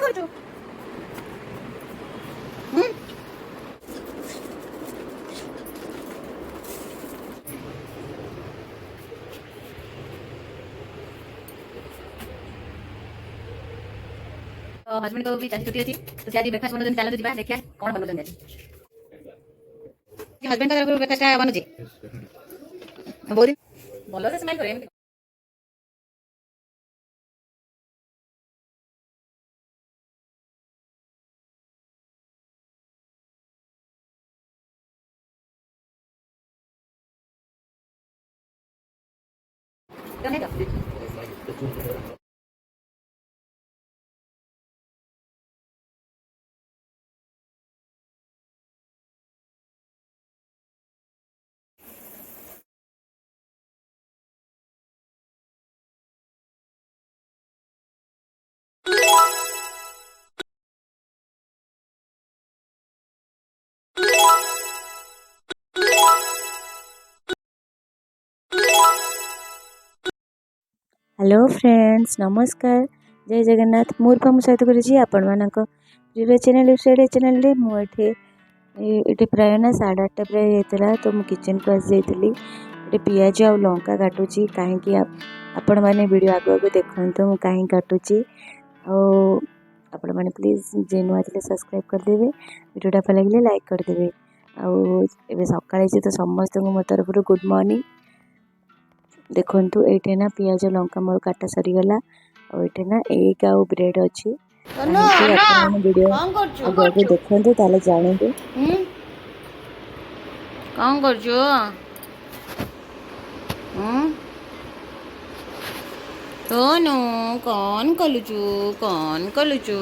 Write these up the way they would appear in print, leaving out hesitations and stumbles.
କରୁଛୁ? हस्बैंड को भी आज छुट्टी अच्छी तो आज ब्रेकफास्ट बनो चलो तो देखिए कौन बनो आज हस्बैंड का ब्रेकफास्ट बनुची बहुत भल से स्माइल करे हेलो फ्रेंड्स नमस्कार जय जगन्नाथ मूर्खा मु सहित करी आपण मानक प्रिय चैनल चैनल मुझे प्राय ना 8:30 प्राय होता तो मु किचन को आसी जाइली ये पियाज आ लंका काटुची कहीं आपण मैंने वीडियो आगे आगे देखते मुझे कहीं काटुची आपण मैंने प्लीज जे नुआ सब्सक्राइब करदे वीडियोटा भल लगे लाइक करदे आउ सकाळे तो समस्त मो तरफ गुड मॉर्निंग देखु ये ना पियाज लंका मोर काटा सरीगला और ये ना एग आउ ब्रेड अच्छी वीडियो आगे देखते ताले जानते कौन कर सोनू कौन कलुचु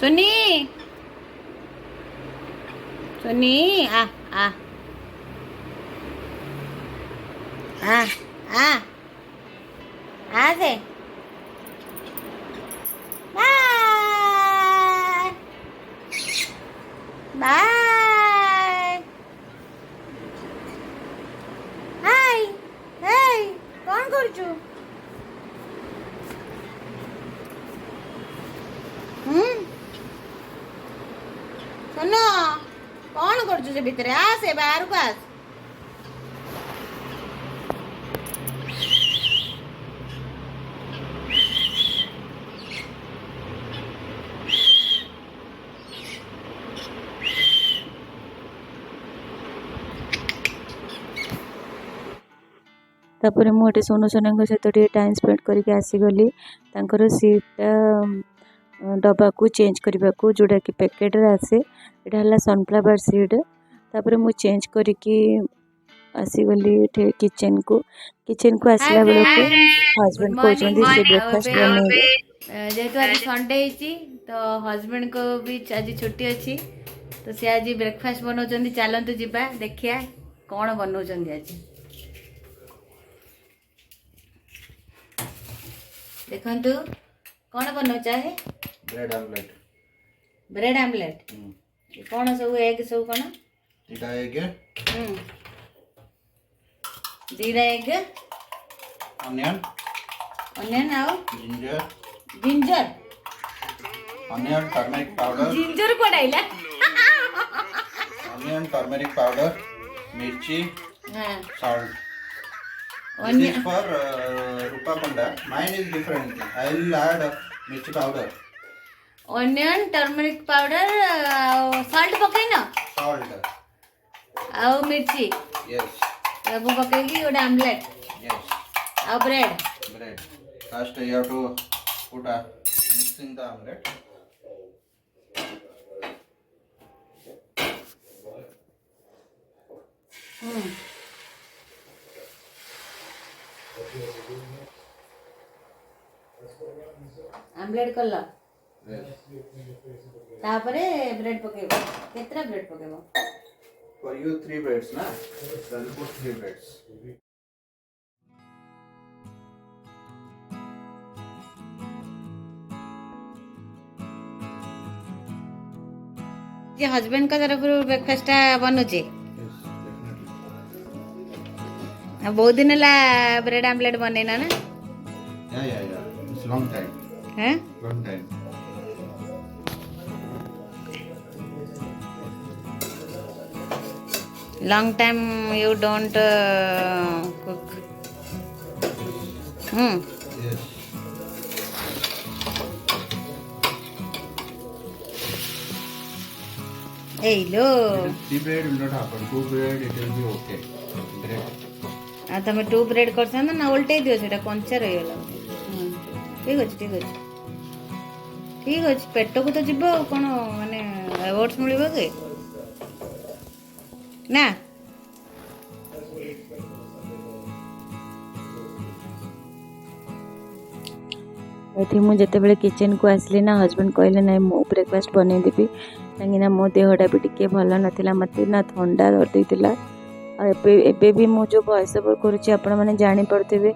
सुनी सुनी आ आ आ आ आ से बाय बाय हाय हे कौन करछु सुनो कौन करछु से भीतर आ से बाहर को आस तापर मुझे सोनू सोना सहित टाइम स्पेंड करके आसीगली तांकर सीटा डब्बा को चेंज करने को जोड़ा कि पैकेट आसे यहाँ सनफ्लावर सीड तापर मु चेंज करके आसीगली किचन को आसला बेल को हस्बैंड कहते ब्रेकफास्ट बने जेहेतु आज संडे तो हस्बैंड को भी आज छुट्टी अच्छी तो सी आज ब्रेकफास्ट बनाऊँ चलतु जीवा देखिया कौन बनाऊँ आज देखंतु कौन बनाऊ चाहे ब्रेड आमलेट कौन सब एग सब कौन दीटा एग दीटा एग ऑनियन आउ ginger ginger onion turmeric powder ginger पड़ाइला ऑनियन टर्मरिक पाउडर मिर्ची salt This is for Rupa Panda. Mine is different. I will add mirchi powder. Onion, turmeric powder, salt पकाई ना? Salt. आउ मिर्ची. Yes. अब पकाएगी वो omelette. Yes. आउ bread. Bread. First you have to put mixing the omelette. Omelette कर ला तापरे ब्रेड पकेबो केतरा ब्रेड पकेबो For you 3 breads na then put 3 breads जे हस्बैंड का तरफ ब्रेकफास्ट बनुचे बहुत दिन ला ब्रेड आमलेट बनेना ना yeah it's long time हैं long time. long time you don't cook. Yes. Hey lo. Three bread will not happen. Two bread it will be okay. Bread. ତମେ 2 bread କରିଥାନ୍ତ ନା ଓଲଟେଇ ଦିଅ ସେଇଟା କଞ୍ଚା ରହିଗଲା। ଠିକ୍ ଅଛି ଠିକ୍ ଅଛି ପେଟକୁ ତ ଯିବ ଆଉ କ'ଣ ମାନେ ଆୱାର୍ଡସ୍ ମିଳିବ କି ନା। ଏଠି ମୁଁ ଯେତେବେଳେ କିଚେନ୍କୁ ଆସିଲି ନା ହଜବେଣ୍ଡ କହିଲେ ନାଇଁ ମୁଁ ବ୍ରେକଫାଷ୍ଟ ବନେଇଦେବି କାହିଁକିନା ମୋ ଦେହଟା ବି ଟିକେ ଭଲ ନଥିଲା, ମୋତେ ନା ଥଣ୍ଡା ଧରିଦେଇଥିଲା। ଆଉ ଏବେ ବି ମୁଁ ଯେଉଁ ଭଏସ୍ ଓଭର୍ କରୁଛି ଆପଣମାନେ ଜାଣିପାରୁଥିବେ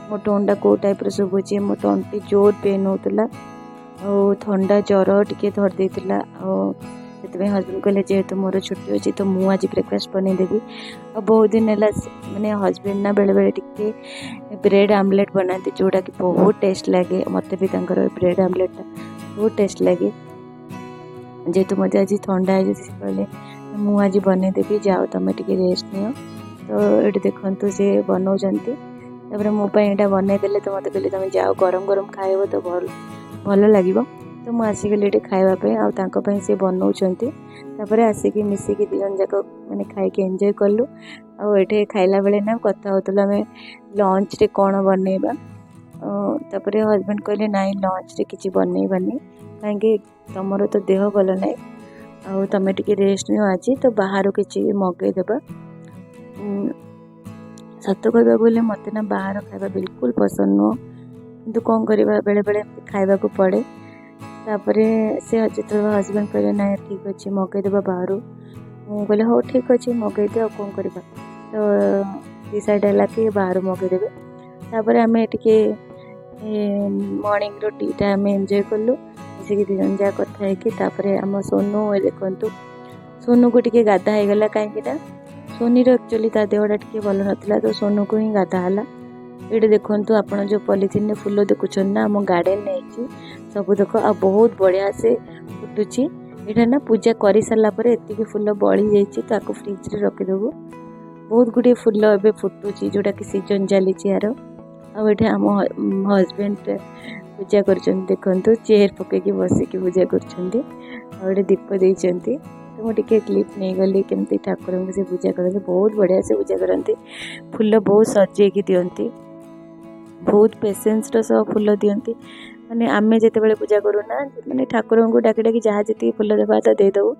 ମୋ ଟୋନ୍ଟା କେଉଁ ଟାଇପ୍ର ଶୁଭୁଛି। ମୋ ତଣ୍ଟି ଜୋର ପେନ୍ ହେଉଥିଲା ଆଉ ଥଣ୍ଡା ଜ୍ୱର ଟିକେ ଧରିଦେଇଥିଲା। ଆଉ ସେଥିପାଇଁ ହଜବେଣ୍ଡ କହିଲେ ଯେହେତୁ ମୋର ଛୁଟି ଅଛି ତ ମୁଁ ଆଜି ବ୍ରେକଫାଷ୍ଟ ବନେଇଦେବି। ଆଉ ବହୁତ ଦିନ ହେଲା ମାନେ ହଜବେଣ୍ଡ ନା ବେଳେବେଳେ ଟିକେ ବ୍ରେଡ଼୍ ଆମଲେଟ୍ ବନାନ୍ତି ଯେଉଁଟାକି ବହୁତ ଟେଷ୍ଟ ଲାଗେ। ମୋତେ ବି ତାଙ୍କର ବ୍ରେଡ଼୍ ଆମଲେଟ୍ଟା ବହୁତ ଟେଷ୍ଟ ଲାଗେ। ଯେହେତୁ ମୋତେ ଆଜି ଥଣ୍ଡା ହେଇଯାଇଛି ସେ କହିଲେ ମୁଁ ଆଜି ବନେଇଦେବି, ଯାଅ ତମେ ଟିକେ ରେଷ୍ଟ ନିଅ। ତ ଏଠି ଦେଖନ୍ତୁ ସେ ବନାଉଛନ୍ତି, ତାପରେ ମୋ ପାଇଁ ଏଇଟା ବନେଇଦେଲେ ତ ମୋତେ କହିଲେ ତମେ ଯାଅ ଗରମ ଗରମ ଖାଇବ ତ ଭଲ ଲାଗିବ। ତ ମୁଁ ଆସିଗଲି ଏଠି ଖାଇବା ପାଇଁ ଆଉ ତାଙ୍କ ପାଇଁ ସେ ବନାଉଛନ୍ତି। ତାପରେ ଆସିକି ମିଶିକି ଦୁଇ ଜଣ ଯାକ ମାନେ ଖାଇକି ଏନ୍ଜୟ କଲୁ। ଆଉ ଏଠି ଖାଇଲା ବେଳେ ନା କଥା ହେଉଥିଲୁ ଆମେ ଲଞ୍ଚରେ କ'ଣ ବନେଇବା। ତାପରେ ହଜବେଣ୍ଡ କହିଲେ ନାଇଁ ଲଞ୍ଚରେ କିଛି ବନେଇବାନି କାହିଁକି ତମର ତ ଦେହ ଭଲ ନାହିଁ ଆଉ ତମେ ଟିକେ ରେଷ୍ଟ ନିଅ ଆଜି, ତ ବାହାରୁ କିଛି ମଗେଇଦେବା। ସତ କହିବାକୁ ଗଲେ ମୋତେ ନା ବାହାର ଖାଇବା ବିଲକୁଲ ପସନ୍ଦ ନୁହଁ, କିନ୍ତୁ କ'ଣ କରିବା ବେଳେବେଳେ ଖାଇବାକୁ ପଡ଼େ। ତାପରେ ସେ ଯେତେବେଳେ ହଜବେଣ୍ଡ କହିଲେ ନାଇଁ ଠିକ୍ ଅଛି ମଗେଇଦେବା ବାହାରୁ, ମୁଁ କହିଲେ ହଉ ଠିକ୍ ଅଛି ମଗେଇଦିଅ ଆଉ କ'ଣ କରିବା। ତ ଡିସାଇଡ଼୍ ହେଲା କି ବାହାରୁ ମଗେଇଦେବେ। ତାପରେ ଆମେ ଟିକେ ମର୍ଣ୍ଣିଂର ଟିଟା ଆମେ ଏନ୍ଜୟ କଲୁ ମିଶିକି ଦୁଇ ଜଣ ଯାକ କଥା ହେଇକି। ତାପରେ ଆମ ସୋନୁ ଦେଖନ୍ତୁ ସୋନୁକୁ ଟିକେ ଗାଧା ହେଇଗଲା କାହିଁକି ନା ସୋନିର ଆକ୍ଚୁଆଲି ତା ଦେହଟା ଟିକେ ଭଲ ନଥିଲା ତ ସୋନୁକୁ ହିଁ ଗାଧା ହେଲା। ଏଇଠି ଦେଖନ୍ତୁ ଆପଣ ଯେଉଁ ପଲିଥିନ୍ରେ ଫୁଲ ଦେଖୁଛନ୍ତି ନା ଆମ ଗାର୍ଡ଼େନ୍ ହେଇଛି ସବୁ ଦେଖ ଆଉ ବହୁତ ବଢ଼ିଆ ସେ ଫୁଟୁଛି। ଏଇଟା ନା ପୂଜା କରିସାରିଲା ପରେ ଏତିକି ଫୁଲ ବଳି ଯାଇଛି ତାକୁ ଫ୍ରିଜ୍ରେ ରଖିଦେବୁ। ବହୁତ ଗୁଡ଼ିଏ ଫୁଲ ଏବେ ଫୁଟୁଛି ଯେଉଁଟାକି ସିଜନ୍ ଚାଲିଛି ଏହାର। ଆଉ ଏଠି ଆମ ହଜବେଣ୍ଡ ପୂଜା କରୁଛନ୍ତି ଦେଖନ୍ତୁ ଚେୟାର ପକେଇକି ବସିକି ପୂଜା କରୁଛନ୍ତି ଆଉ ଏଠି ଦୀପ ଦେଇଛନ୍ତି। ତ ମୁଁ ଟିକେ କ୍ଲିପ୍ ନେଇଗଲି କେମିତି ଠାକୁରଙ୍କୁ ସେ ପୂଜା କରନ୍ତି, ବହୁତ ବଢ଼ିଆ ସେ ପୂଜା କରନ୍ତି। ଫୁଲ ବହୁତ ସଜେଇକି ଦିଅନ୍ତି, ବହୁତ ପେସେନ୍ସର ସହ ଫୁଲ ଦିଅନ୍ତି। ମାନେ ଆମେ ଯେତେବେଳେ ପୂଜା କରୁନା ମାନେ ଠାକୁରଙ୍କୁ ଡାକି ଡାକି ଯାହା ଯେତିକି ଫୁଲ ଦେବା କଥା ଦେଇଦେବୁ,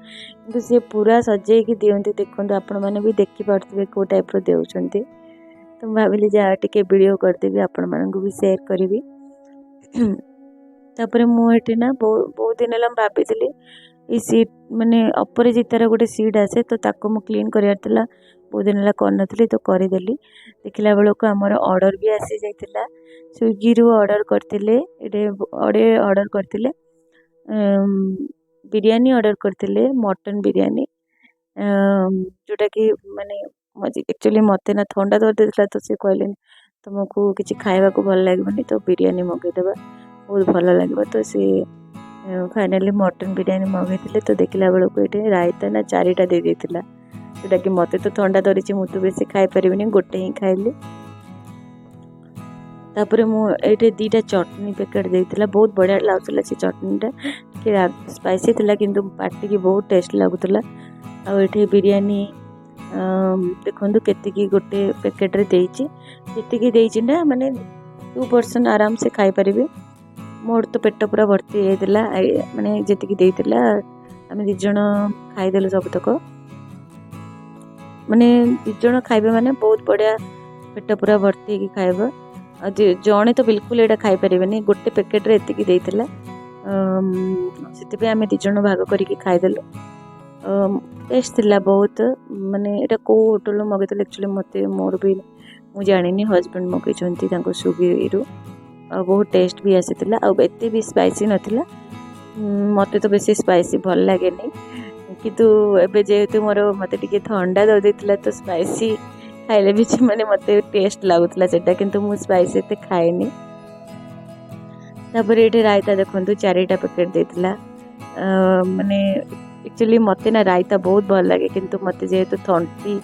କିନ୍ତୁ ସିଏ ପୁରା ସଜେଇକି ଦିଅନ୍ତି। ଦେଖନ୍ତୁ ଆପଣମାନେ ବି ଦେଖିପାରୁଥିବେ କେଉଁ ଟାଇପ୍ର ଦେଉଛନ୍ତି। ତ ମୁଁ ଭାବିଲି ଯାହା ଟିକେ ଭିଡ଼ିଓ କରିଦେବି ଆପଣମାନଙ୍କୁ ବି ସେୟାର କରିବି। ତାପରେ ମୁଁ ଏଠି ନା ବହୁତ ଦିନ ହେଲା ମୁଁ ଭାବିଥିଲି ଏଇ ସିଟ୍ ମାନେ ଅପରାଜିତାର ଗୋଟେ ସିଟ୍ ଆସେ ତ ତାକୁ ମୁଁ କ୍ଲିନ୍ କରିବାର ଥିଲା, ବହୁତ ଦିନ ହେଲା କରିନଥିଲି ତ କରିଦେଲି। ଦେଖିଲା ବେଳକୁ ଆମର ଅର୍ଡ଼ର ବି ଆସିଯାଇଥିଲା, ସ୍ୱିଗିରୁ ଅର୍ଡ଼ର କରିଥିଲେ। ଏଠି ଅର୍ଡ଼ର କରିଥିଲେ ବିରିୟାନୀ ଅର୍ଡ଼ର କରିଥିଲେ ମଟନ୍ ବିରିୟାନୀ, ଯେଉଁଟାକି ମାନେ ଆକ୍ଚୁଆଲି ମୋତେ ନା ଥଣ୍ଡା ଧରିଦେଇଥିଲା ତ ସେ କହିଲେନି ତୁମକୁ କିଛି ଖାଇବାକୁ ଭଲ ଲାଗିବନି ତ ବିରିୟାନୀ ମଗାଇଦେବା ବହୁତ ଭଲ ଲାଗିବ। ତ ସେ ଫାଇନାଲି ମଟନ୍ ବିରିୟାନୀ ମଗାଇଥିଲେ। ତ ଦେଖିଲା ବେଳକୁ ଏଠି ରାଇତା ନା 4ଟା ଦେଇଦେଇଥିଲା, ଯେଉଁଟାକି ମୋତେ ତ ଥଣ୍ଡା ଧରିଛି ମୁଁ ତ ବେଶୀ ଖାଇପାରିବିନି, ଗୋଟେ ହିଁ ଖାଇଲି। ତାପରେ ମୁଁ ଏଇଠି 2ଟା ଚଟନି ପ୍ୟାକେଟ୍ ଦେଇଥିଲା, ବହୁତ ବଢ଼ିଆ ଲାଗୁଥିଲା ସେ ଚଟନିଟା, ଟିକେ ସ୍ପାଇସି ଥିଲା କିନ୍ତୁ ପାଟିକି ବହୁତ ଟେଷ୍ଟ ଲାଗୁଥିଲା। ଆଉ ଏଠି ବିରିୟାନୀ ଦେଖନ୍ତୁ କେତିକି ଗୋଟେ ପ୍ୟାକେଟ୍ରେ ଦେଇଛି, ଯେତିକି ଦେଇଛି ନା ମାନେ 2 ପର୍ସନ୍ ଆରାମସେ ଖାଇପାରିବେ। ମୋର ତ ପେଟ ପୁରା ଭର୍ତ୍ତି ହେଇଯାଇଥିଲା, ମାନେ ଯେତିକି ଦେଇଥିଲା ଆମେ 2 ଜଣ ଖାଇଦେଲୁ ସବୁତକ। ମାନେ 2 ଜଣ ଖାଇବେ ମାନେ ବହୁତ ବଢ଼ିଆ ପେଟ ପୁରା ଭର୍ତ୍ତି ହେଇକି ଖାଇବ। ଆଉ ଜଣେ ତ ବିଲକୁଲ ଏଇଟା ଖାଇପାରିବେନି, ଗୋଟେ ପ୍ୟାକେଟ୍ରେ ଏତିକି ଦେଇଥିଲା। ସେଥିପାଇଁ ଆମେ 2 ଜଣ ଭାଗ କରିକି ଖାଇଦେଲୁ। ଟେଷ୍ଟ ଥିଲା ବହୁତ, ମାନେ ଏଇଟା କେଉଁ ହୋଟେଲରୁ ମଗାଇଥିଲେ ଆକ୍ଚୁଆଲି ମୋର ବି ମୁଁ ଜାଣିନି, ହଜବେଣ୍ଡ ମଗାଇଛନ୍ତି ତାଙ୍କ ସ୍ୱିଗିରୁ। ଆଉ ବହୁତ ଟେଷ୍ଟ ବି ଆସିଥିଲା, ଆଉ ଏତେ ବି ସ୍ପାଇସି ନଥିଲା। ମୋତେ ତ ବେଶୀ ସ୍ପାଇସି ଭଲ ଲାଗେନି, କିନ୍ତୁ ଏବେ ଯେହେତୁ ମୋତେ ଟିକେ ଥଣ୍ଡା ଧରିଦେଇଥିଲା ତ ସ୍ପାଇସି ଖାଇଲେ ବି ମାନେ ମୋତେ ଟେଷ୍ଟ ଲାଗୁଥିଲା ସେଇଟା, କିନ୍ତୁ ମୁଁ ସ୍ପାଇସି ଏତେ ଖାଏନି। तापर ये रायता देखो 4टा पैकेट देता माने एक्चुअली मत ना रायता बहुत भल लगे किंतु मत जेहेतु तंटी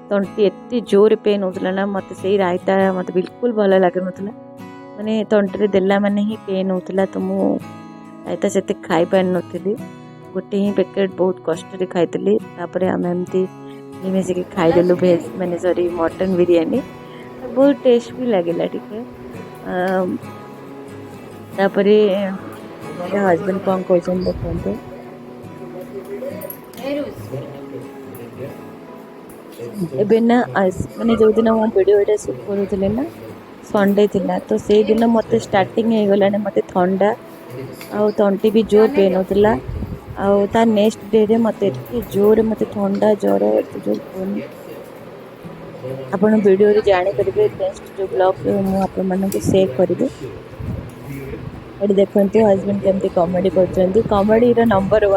तंटी एत जोर पेन होता ना मत से रायता मत बिल्कुल भल लगे ना माने तंटी देला माने ही पेन होता तो मु रायता से खाई पार नी गोटे ही पैकेट बहुत कष्ट खाई आम एमती मिसिक खाईदेलु भेज माने सॉरी मटन बिरयानी बहुत टेस्ट भी लगे टिके तापरे हस्बैंड कौन कहते देखते एबे ना माने जो दिन मो वीडियो एटा शूट करूले ना संडे थिला तो से दिन मते स्टार्टिंग हो गला मते ठंडा आ तंटी भी जोर पेन होतला आ ता नेक्स्ट डे रे मते जोर मते ठंडा ज्वर एत जोर कोन आपण वीडियो रे जाने करिवे नेक्स्ट जो ब्लॉग मु आपण मन को शेयर करिवे एडी देखंतु हस्बैंड केमती कॉमेडी करछंती कॉमेडी रो नंबर 1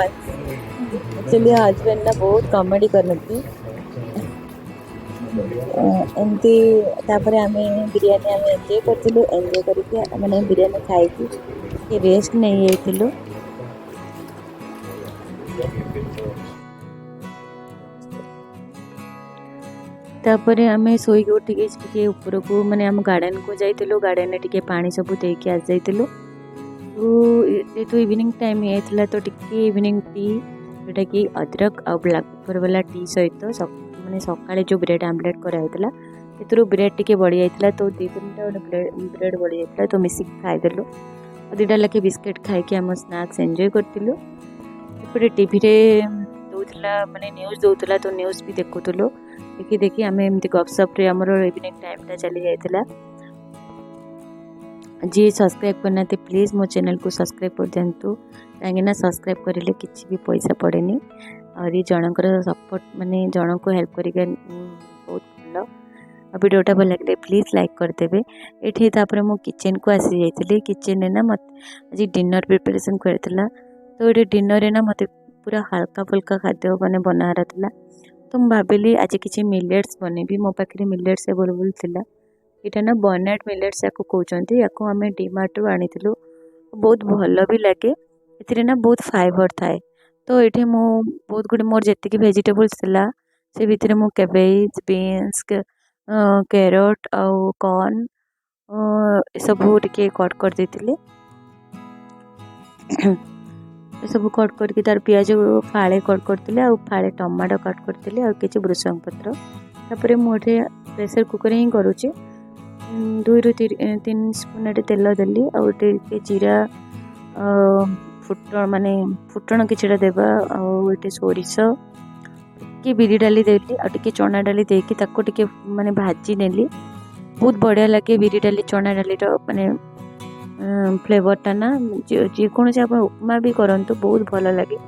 एक्चुअली हस्बैंड ना बहुत कॉमेडी करनती एमती तापरे आमे बिरयानी आमे एंजॉय करथिलु एंजॉय करके माने बिरयानी खाई के रेस्ट नहीं आइथिलु तापरे आमे सोई के उठी के ऊपर को माने हम गार्डन को जाइथिलु गार्डन ने टिके पानी सब देके आ जाइथिलु तो इवनिंग टाइम आइथिला तो टिके इवनिंग टी जोटा कि अदरक आ ब्लैक पेपर वाला टी सहित माने सकाळे जो ब्रेड आमलेट करा होतला एतरो ब्रेड टिके बढ़ी जाइथिला तो 2-3टा ब्रेड बढ़ी जाइथिला तो मिसिक खाई देलु दुटा लके बिस्किट खाई के हम स्नैक्स एंजॉय करथिलु एपटे टीवी रे दोथला माने न्यूज़ दोथला तो न्यूज़ भी देखुथलो देखि देखि आमे एमती गपसप रे हमरो इवनिंग टाइम ता चली जाइथिला जी सब्सक्राइब करना तो प्लीज़ मो चैनल को सब्सक्राइब कर दिंतु कहीं सब्सक्राइब करें किसी भी पैसा पड़ेनी और ये जनकर सपोर्ट माने जन को हेल्प करके बहुत भल वीडियोटा भल लगे प्लीज़ लाइक करदेवे ये तापर मो किचन को आसी जाइए किचन ना मत आज डिनर प्रिपरेशन करता तो ये डिनर ना मत पूरा हल्का फुल्का खाद्य मैंने बनार था तो मुझे भाविली आज किसी मिलेट्स बनेबी मो पाखे मिलेट्स अवेलेबल थिला इटा ना बर्नार्ड मिलेट्स या कहते या आम डीमार्ट रू आनी बहुत भल भी लगे ए ना बहुत फाइबर थाए तो ये मु बहुत गुड़े मोर जी वेजिटेबल्स थिला से भितर मु कैबेज बीन्स कैरट आउ कॉर्न सब टिके कट कर देती सब कट करके तार पियाज फाड़े कट करते आ फाड़े टमाटो कट करते आ किसी भृषंग पत्र तापर मुझे प्रेसर कुकर ही करुचे 2 ରୁ 3 स्पून तेल देली आउटे जीरा फुटण माने फुटण किछटा देबा आउटे सोरिष के बिरी डाली देली आउटे चना डाली देकी ताको टिके माने भाजी नेली बहुत बढ़िया लगे बिरी डाली चना डाली माने फ्लेवरटा ना जे कौन से आप उपमा भी करंतु बहुत भल लगे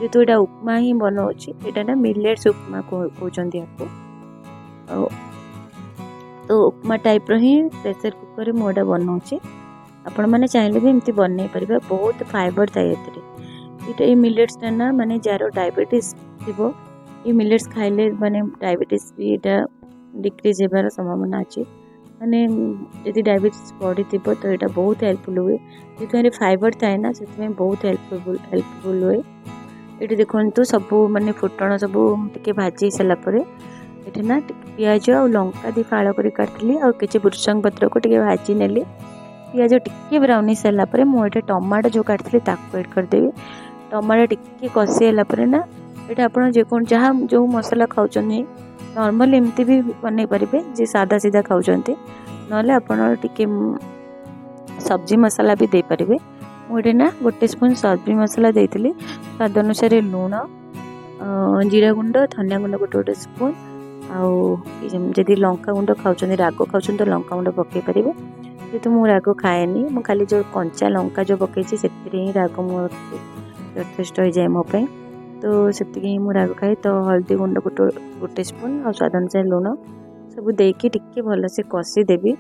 जेतु एटा उपमा ही बनाउछि एटा ना मिलेट्स उपमा कहउछन्ती आपको तो उपमा टाइप रो ही प्रेसर कुकर में मोटा बनाऊँचे आपण मैंने चाहिए भी एमती बनई पारे बहुत फाइबर थाए ये मिलेट्स ना माने जार डायबिटीज थी ये मिलेट्स खाइले माने डायबिटीज भी यहाँ डिक्रीज होबार संभावना अच्छी माने यदि डायबिटीज बढ़ी थी तो यहाँ बहुत हेल्पफुल हुए जी फाइबर थाए ना से बहुत हेल्पफुल हुए ये देखो सब माने फुटण सब टे भाजी सारापर ये ना पियाज और लंका दी फाड़ कर काटली और किसी भृषंग पत्र को टे भाजी नेली पियाज टिके ब्राउनी सारापर मुझे टमाटो जो काटती ताको ऐड करदेवी टमाटो टिके कषि ना ये आप जहाँ जो मसला खाऊँ नॉर्मल एमती भी बन पारे जे सादा सीधा खाऊँ ना टिके सब्जी मसाला भी दे पारे मुझे ना गोटे स्पून सब्जी मसाला देती स्वाद अनुसार लुण जीरा गुंड धनिया गुंड गोटे गोटे स्पून आदि लंका गुंड खाऊँ राग खाऊँ तो लंका गुंड पकई पारे जेहेतु मुझे राग खाएनी मु खाली जो कंचा लंका जो पकई से राग यथेष्ट हो जाए मोपाई तो से मु राग खाए तो हल्दी गुंड गोटे गोटे स्पून और स्वाद अनुसार लुण सब देकी टिके भल से कषि देवी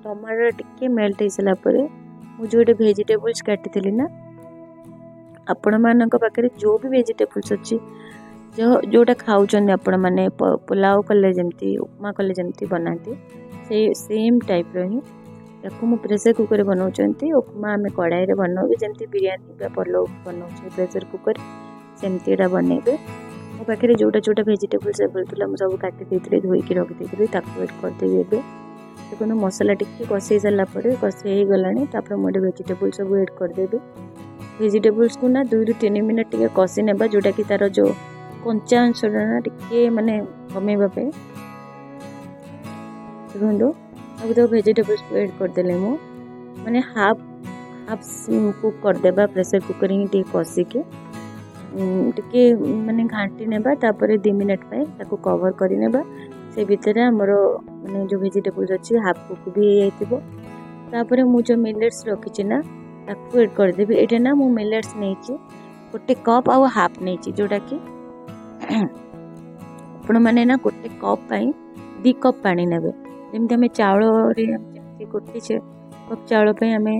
टमाटो टिके मेल्ट हो सारापर मुझे गोटे भेजिटेबल्स काटी ना आपण मान पाखे जो भी भेजिटेबल्स अच्छी जोटा खाऊँ आपण मैंने पुलाव कले जमती उपमा कले जमती बनाती से सेम टाइप रो ही याको मु प्रेसर कुकर बनाऊँ उपमा आम कड़ाई बनाऊ जमी बिरियानी पलौ बनाऊ प्रेसर कुकर सेमती बनइबे मो पाखे जोटा जोटा भेजिटेबल्स एवलेबल मुझे सब काटी धोईकी रखी एड करदेवी एवं देखो मसला टिके कषे सारापर कषे गला मुझे भेजिटेबल सब एड करदेवी भेजिटेबल्स को ना 2 ରୁ 3 मिनट टिके कषि नेबा जोटा कि तार जो कंचा अंशटा ना टिके माने कमेबा पे देखो अब तो भेजिटेबल्स को एड करदेले मु माने हाफ कुक करदेबा प्रेसर कुकर ही टिके कषि के टिके माने घाटी नेबा तापर 2 मिनट पे ताको कवर करि नेबा से भितर हमर माने जो भेजिटेबल्स अछि हाफ कुक भी हो जाइतिबो तापर मु जो मिलेट्स रखिछि ना ताको एड कर देबी एटा ना मु मिलेट्स नेछि गोटे कप आ हाफ नेछि जोटा कि आपण माने ना गोटे कप पई 2 कप पानी नेबे जेमति हमें चावल रे जेमति गोटे कप चावल पई हमें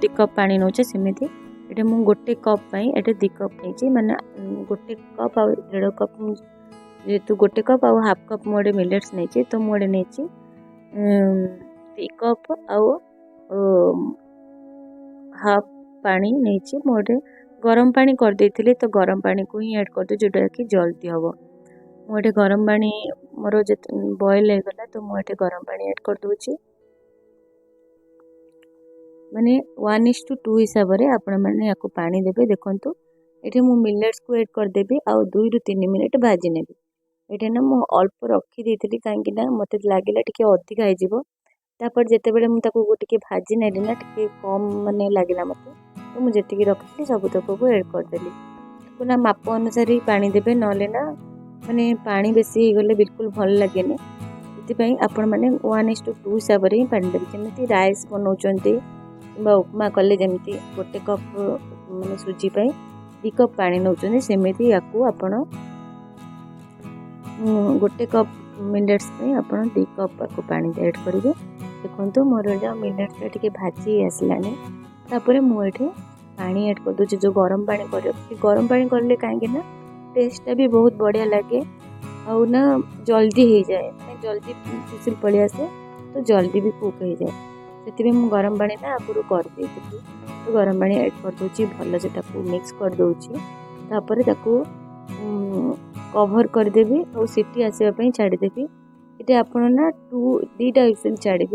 2 कप पानी नोचे सेमिति एटा मु गोटे कप पई एटा 2 कप नेछि माने गोटे कप आ 1.5 कप जेतु गोटे कप आ हाफ कप मोडे मिलेट्स नेछि तो मोडे नेछि 2 कप आ हाफ पानी नहीं मोटे गरम पानी कर देथिले तो गरम पानी को ही ऐड कर दे जोटा कि जल्दी हबो मोटे गरम पानी मोर जे बॉईल हो गला तो मोटे गरम पानी ऐड कर दोछि माने 1:2 हिसाब रे आपण माने याको पानी देबे देखंतु एठे मु मिलेट्स को ऐड कर देबी आ 2 ରୁ 3 मिनिट भाजी नेबी एठे ना मु अल्प रखी देथिली काहे ना मते लागिला टिके अधिक आइ जिवो तापर जेते बेले मु ताको टिके भाजी नेली ना टिके कम माने लागिला मते तो मु जेतिकी रखिली सब तक को ऐड कर देली तो ना माप अनुसार ही पानी देबे नले ना माने पानी बेसी हो गले बिल्कुल भल लागेनी सेति पई आपण माने 1:2 हिसाब रे पानी देबे जेमिति राइस बनाउचंती किबा उपमा कले जेमिति गोटे कप माने सुजी पई 2 कप पानी नउचंती सेमिति याकू आपण गोटे कप मिलेट्स पई आपण 2 कप को पानी ऐड करिवे देखो मोर जो मिलेट्स टिके भाजी आसलानी तापर मुझे पानी ऐड कर दूसरी जो गरम पानी करले कहीं ना टेस्टा भी बहुत बढ़िया लगे और ना जल्दी हो जाए जल्दी विसिल पड़े आसे तो जल्दी भी कुक हो जाए से मुझे गरम पानी ना आगुरी कर दी तो गरम पानी ऐड कर दूची भल से मिक्स कर दूची तापर कवर करदेवी और सीटी आसवाई छाड़देवी ये आपण ना 2टा विसिल छाड़े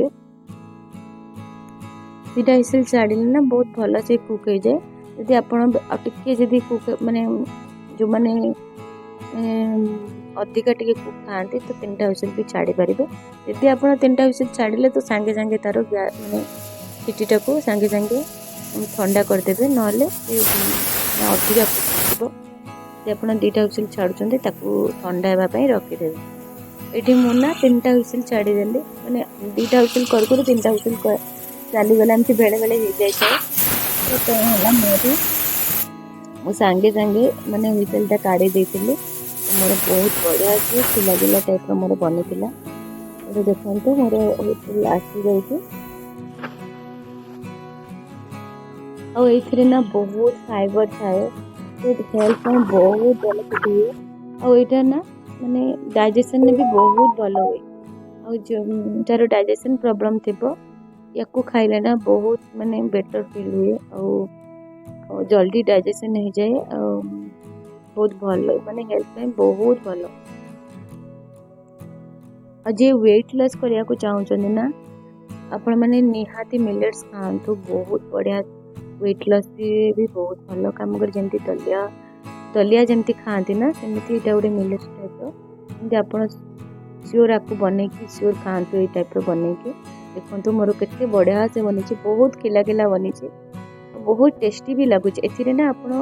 2टा विसिल छाड़िले ना बहुत भल से कुक हो जाए यदि आपण टिके जदि कुक माने जो माने अधिका टिके कुक खाते तो 3टा विसिल भी छाड़ी पारिबे यदि आपण 3टा विसिल छाड़िले तो सांगे सांगे तार माने सीटीटा को सांगे सांगे ठंडा करदेबे नले अधिका कुक हो यदि आपण 2टा विसिल छाड़ुचंती ताकू ठंडा हेबा पई रखि देबे एठी मुना 3टा विसिल छाड़ी देली माने 2टा विसिल कर 3टा विसिल चली गला एमती बेले बेले हो जाए तो होला मोर मु सांगे सांगे माने विसिलटा काढ़ी देथिले मोर बहुत बढ़िया से खिला टाइप मोर बनिथिला ये देखंतु मोर विसिल आसी जाइए और एथिरे ना बहुत फाइबर थाए तो हेल्थ में बहुत बेनिफिट हुए और एटा ना माने डाइजेशन में भी बहुत भल हुए और जो तार डाइजेशन प्रॉब्लम थिबो याकू खाइले ना बहुत माने बेटर फील हुए और जल्दी डाइजेशन हो जाए और बहुत भल माने हेल्थ में बहुत भल और जे वेट लॉस करिया को चाहउछन ना आपण माने निहाती मिलेट्स खांतु बहुत बढ़िया वेट लॉस भी बहुत भल काम कर जेमती दलिया जमती खाती ना सेमती एटा गोटे मिलेट्स टाइप रो आपण श्योर आपको बने की श्योर खातु ये टाइप बने की देखो मोर केते बढ़िया से बनी बहुत खिला खिला बनी बहुत टेस्टी भी लगुच ए ना आपण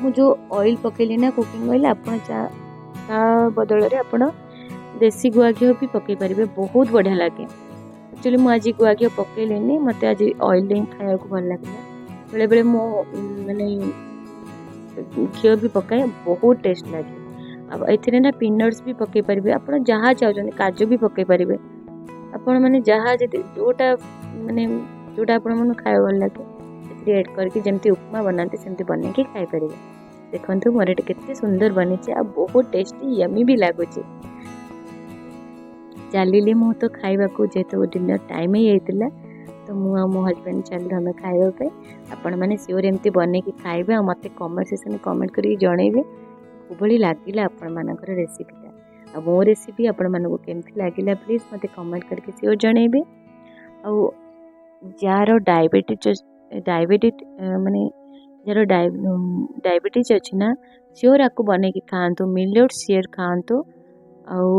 मु जो ऑयल पकेली ना कुकिंग ऑयल आपण चा बदल रे आपण देसी गुआ घी भी पकई पारे बहुत बढ़िया लगे एक्चुअली मुझे आज गुआ घी पकेली मत आज ऑयल खाया भल लगे बेले बेले मो माने घी भी पकाए बहुत टेस्ट लगे अब ए ना पीनट्स भी पकई पारे आप जहाँ चाहते काजू भी पकई पारे आपण मैंने जहाँ जोटा माने जोटा आपण मन खाया भल लगे एड करके जमती उपमा बनाते सेमती बन के खाई पारे देखो मोर केते सुंदर बनी आ बहुत टेस्टी यमी भी लगुच चलिए मु तो खाइबा को जेहेतु डिनर टाइम ही होता तो मुझे मो हजबैंड चलू आम खावाई आपण मैंने सियोर एमती बन के खाइबे और मत कमेंट सेक्शन में कमेंट करके जनइबे कोभली लगिला आपण मानकर रेसिपीटा आ मो रेसिपी आपण मानक केमती लगिला प्लीज मत कमेंट करके सियोर जनइबे आ जार डायबिटीज माने जार डायबिटीज अच्छी ना सियोर आपको बन के खातु मिलेट्स शेयर खातु आउ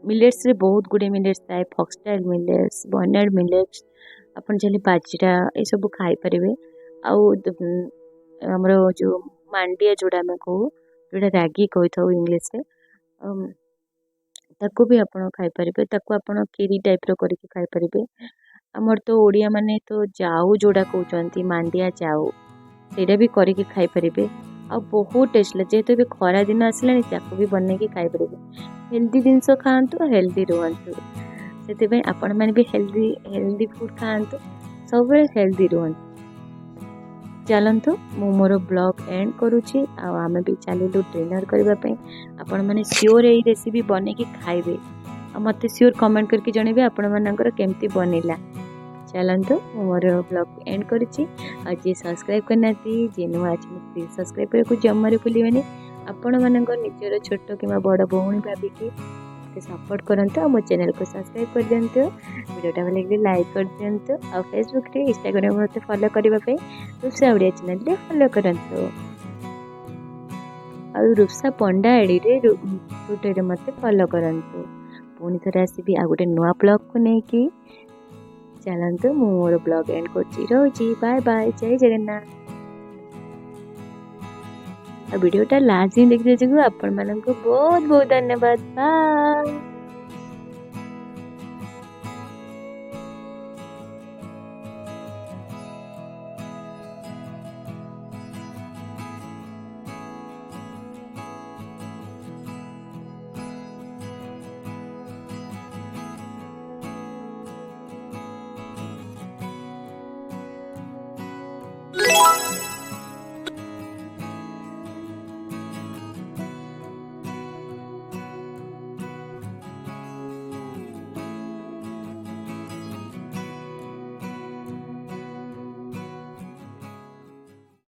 मिलेट्स रे बहुत गुड़े मिलेट्स थाए फॉक्सटेल मिलेट्स बर्नार्ड मिलेट्स अपन चली बाजरा ये सब खाई परिवे आउ हमर जो मांडिया जोड़ा में कहू जोड़ा रागी कही था इंग्लिश रे ताको भी आपण खाई परिवे ताको आपण खीरी टाइप रो करके खाई परिवे हमर तो ओडिया माने तो जाऊ जोड़ा कहउचंती मांडिया जाऊ सेटा भी करके खाई परिवे आ बहुत टेस्ट लगे जेहेतु भी खरा दिन आसलानी ताको भी बन के खाई परिवे हेल्दी जिनस खातु हेल्दी रुहतु से आपण मैंने भी हेल्दी फूड खातु सब हेल्दी रुहतु चलतु मु मोर ब्लॉग एंड करुच्ची आम भी चलू डिनर करने आपण मैंने सियोर यही रेसिपी बन के खाइबे आ मत सियोर कमेंट करके जनइबे आपण मानकर केमती बनइला चलतु मोर ब्लॉग एंड करुच्ची आ जे सब्सक्राइब करना जे नुआ अच्छे प्लीज सब्सक्राइब करने को जमारे भूलिबेनी आपण मानकर निजर छोट कि बड़ भौणी भाविकी सपोर्ट करंतु मो चैनल को सब्सक्राइब कर दियंतु वीडियोटा भल लगे लाइक कर दियंतु और फेसबुक रे इंस्टाग्राम मते फॉलो करबा पे रूपसा ओडिया चैनल रे फॉलो करंतु और रूपसा पंडा एडी रे ट्विटर रे मते फॉलो करंतु पुनी थरा आसीबी आ गोटे नुआ ब्लॉग को नै कि चलंतु मोर ब्लॉग एंड करची रहउची बाय बाय जय जगन्नाथ वीडियोटा लास्ट दिन देखते आपण मानक बहुत बहुत धन्यवाद बाय।